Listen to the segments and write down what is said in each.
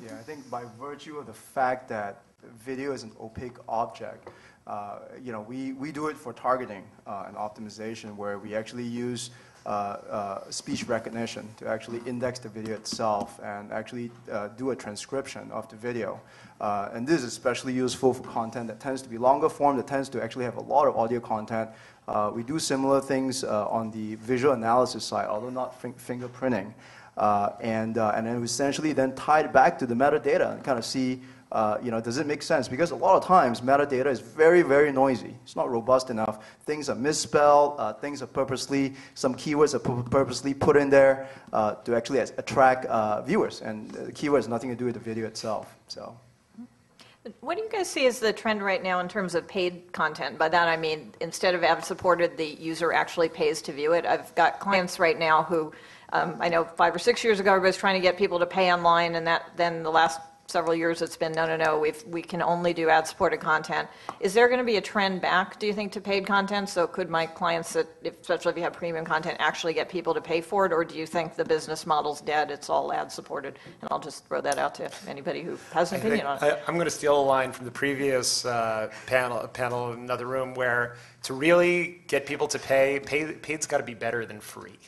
Yeah, I think by virtue of the fact that video is an opaque object, we do it for targeting and optimization, where we actually use speech recognition to actually index the video itself and actually do a transcription of the video. And this is especially useful for content that tends to be longer form, that tends to actually have a lot of audio content. We do similar things on the visual analysis side, although not fingerprinting. And then we essentially then tie it back to the metadata and kind of see, does it make sense? Because a lot of times metadata is very, very noisy. It's not robust enough. Things are misspelled. Things are some keywords are purposely put in there to actually attract viewers. And the keyword has nothing to do with the video itself. So. What do you guys see as the trend right now in terms of paid content? By that I mean, instead of ad-supported, the user actually pays to view it. I've got clients right now who, I know 5 or 6 years ago, everybody was trying to get people to pay online, and then the last several years it's been, no, we can only do ad-supported content. Is there going to be a trend back, do you think, to paid content? So could my clients, especially if you have premium content, actually get people to pay for it? Or do you think the business model's dead, it's all ad-supported? And I'll just throw that out to anybody who has an opinion on it. I'm going to steal a line from the previous panel in another room, where to really get people to paid's got to be better than free.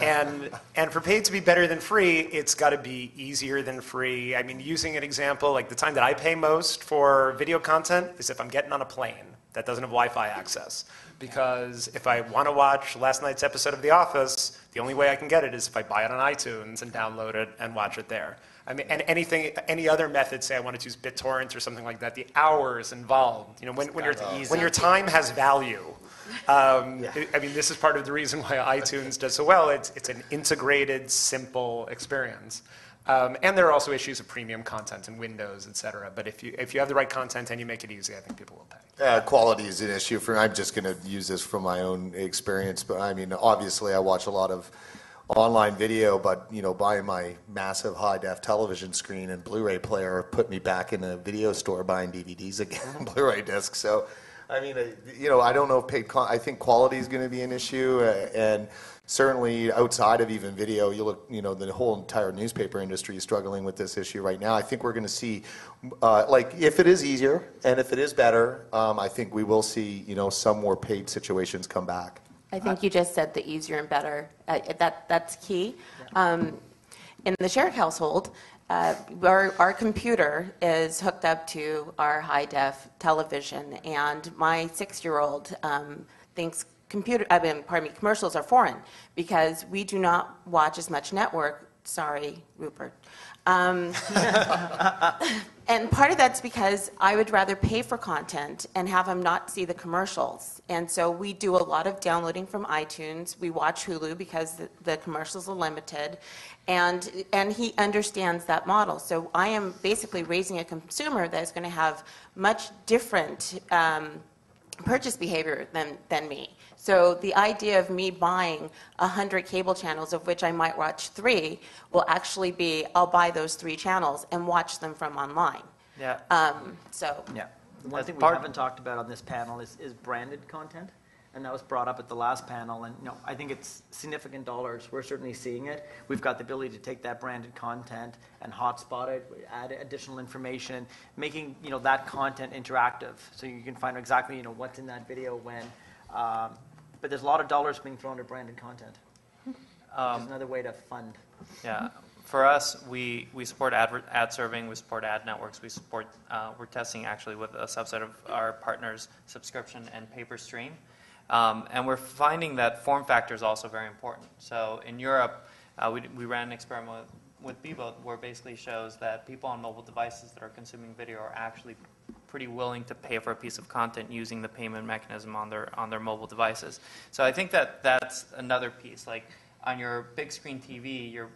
and for paid to be better than free, it's got to be easier than free. I mean, using an example, like the time that I pay most for video content is if I'm getting on a plane that doesn't have Wi-Fi access. Because if I want to watch last night's episode of The Office, the only way I can get it is if I buy it on iTunes and download it and watch it there. I mean, and any other method, say I wanted to use BitTorrent or something like that, the hours involved, when your time has value. I mean, this is part of the reason why iTunes does so well. It's an integrated, simple experience. And there are also issues of premium content and Windows, et cetera. But if you have the right content and you make it easy, I think people will pay. Quality is an issue. I'm just going to use this from my own experience. But I mean, obviously, I watch a lot of online video, but buying my massive high-def television screen and Blu-ray player put me back in a video store buying DVDs again, Blu-ray discs. So, I mean, I don't know if I think quality is going to be an issue, and certainly outside of even video, you look, the whole entire newspaper industry is struggling with this issue right now. I think we're going to see, if it is easier and if it is better, I think we will see, some more paid situations come back. I think you just said the easier and better. That's key. In the shared household, our computer is hooked up to our high-def television, and my 6-year-old thinks commercials are foreign because we do not watch as much network. Sorry, Rupert. And part of that's because I would rather pay for content and have him not see the commercials. And so we do a lot of downloading from iTunes. We watch Hulu because the commercials are limited. And he understands that model. So I am basically raising a consumer that is going to have much different purchase behavior than me. So the idea of me buying 100 cable channels, of which I might watch 3, will actually be I'll buy those 3 channels and watch them from online. Yeah. Yeah. The one thing we haven't talked about on this panel is branded content, and that was brought up at the last panel. And I think it's significant dollars. We're certainly seeing it. We've got the ability to take that branded content and hotspot it, add additional information, making that content interactive, so you can find exactly what's in that video when. But there's a lot of dollars being thrown at branded content. Which is another way to fund. Yeah, for us, we support ad serving, we support ad networks, we're testing actually with a subset of our partners subscription and pay-per-stream. And we're finding that form factor is also very important. So in Europe, we ran an experiment with Bebo where basically shows that people on mobile devices that are consuming video are actually pretty willing to pay for a piece of content using the payment mechanism on their mobile devices. So I think that's another piece. Like on your big screen TV, you're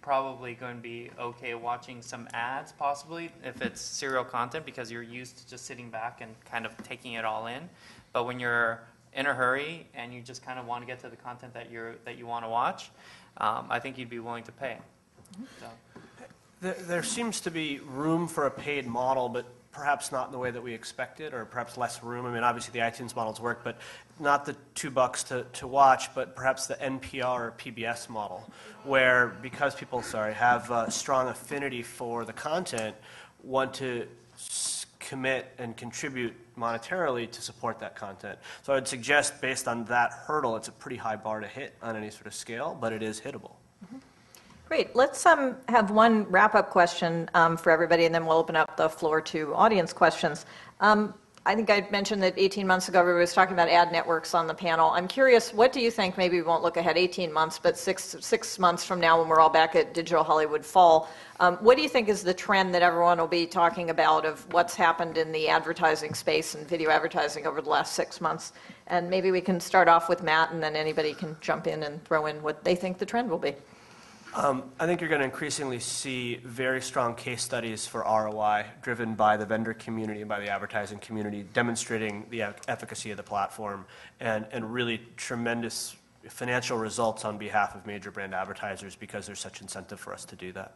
probably going to be okay watching some ads possibly if it's serial content because you're used to just sitting back and kind of taking it all in. But when you're in a hurry and you just kind of want to get to the content that you want to watch, I think you'd be willing to pay. So. There seems to be room for a paid model, but perhaps not in the way that we expected, or perhaps less room. I mean, obviously the iTunes models work, but not the $2 to watch, but perhaps the NPR or PBS model, where because people, have a strong affinity for the content, want to commit and contribute monetarily to support that content. So I would suggest, based on that hurdle, it's a pretty high bar to hit on any sort of scale, but it is hittable. Great. Let's have one wrap-up question for everybody, and then we'll open up the floor to audience questions. I think I mentioned that 18 months ago, everybody was talking about ad networks on the panel. I'm curious, what do you think, maybe we won't look ahead 18 months, but six months from now when we're all back at Digital Hollywood Fall, what do you think is the trend that everyone will be talking about of what's happened in the advertising space and video advertising over the last 6 months? And maybe we can start off with Matt, and then anybody can jump in and throw in what they think the trend will be. I think you're going to increasingly see very strong case studies for ROI driven by the vendor community and by the advertising community, demonstrating the efficacy of the platform and really tremendous financial results on behalf of major brand advertisers, because there's such incentive for us to do that.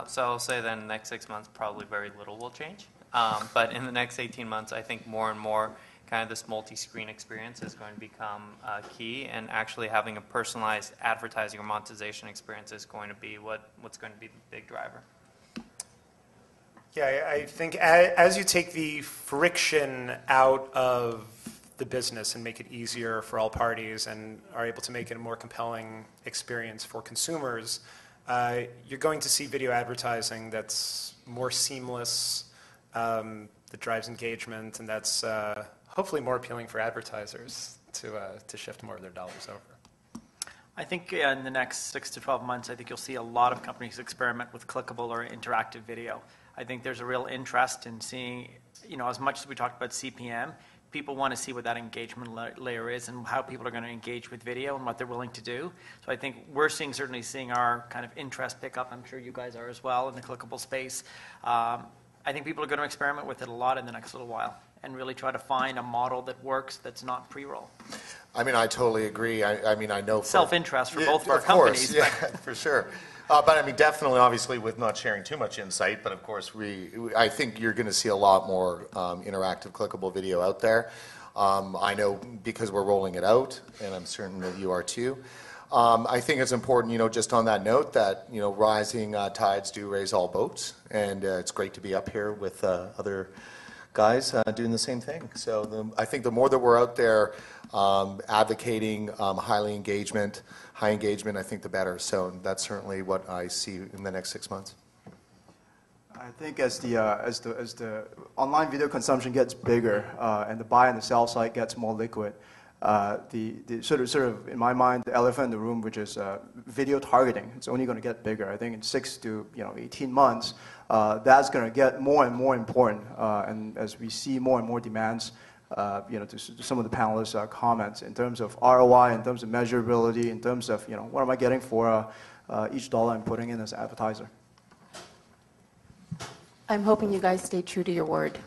So I'll say that in the next 6 months, probably very little will change. But in the next 18 months, I think more and more kind of this multi-screen experience is going to become key, and actually having a personalized advertising or monetization experience is going to be what's going to be the big driver. Yeah, I think as you take the friction out of the business and make it easier for all parties and are able to make it a more compelling experience for consumers, you're going to see video advertising that's more seamless, that drives engagement, and that's hopefully more appealing for advertisers to shift more of their dollars over. I think in the next 6 to 12 months, I think you'll see a lot of companies experiment with clickable or interactive video. I think there's a real interest in seeing, as much as we talked about CPM, people want to see what that engagement layer is and how people are going to engage with video and what they're willing to do. So I think we're certainly seeing our kind of interest pick up. I'm sure you guys are as well in the clickable space. I think people are going to experiment with it a lot in the next little while and really try to find a model that works that's not pre-roll. I mean, I totally agree. I mean, I know self-interest for both of our companies. companies. Yeah, for sure. But I mean, definitely, obviously, with not sharing too much insight, but of course, I think you're going to see a lot more interactive, clickable video out there. I know because we're rolling it out, and I'm certain that you are too. I think it's important, just on that note, that rising tides do raise all boats, and it's great to be up here with other guys doing the same thing. So I think the more that we're out there advocating high engagement, I think the better. So that's certainly what I see in the next 6 months. I think as the online video consumption gets bigger and the buy and the sell side gets more liquid, the sort of in my mind, the elephant in the room, which is video targeting, it's only going to get bigger. I think in 6 to 18 months, that's going to get more and more important. And as we see more and more demands, to some of the panelists' comments in terms of ROI, in terms of measurability, in terms of what am I getting for each dollar I'm putting in as an advertiser. I'm hoping you guys stay true to your word.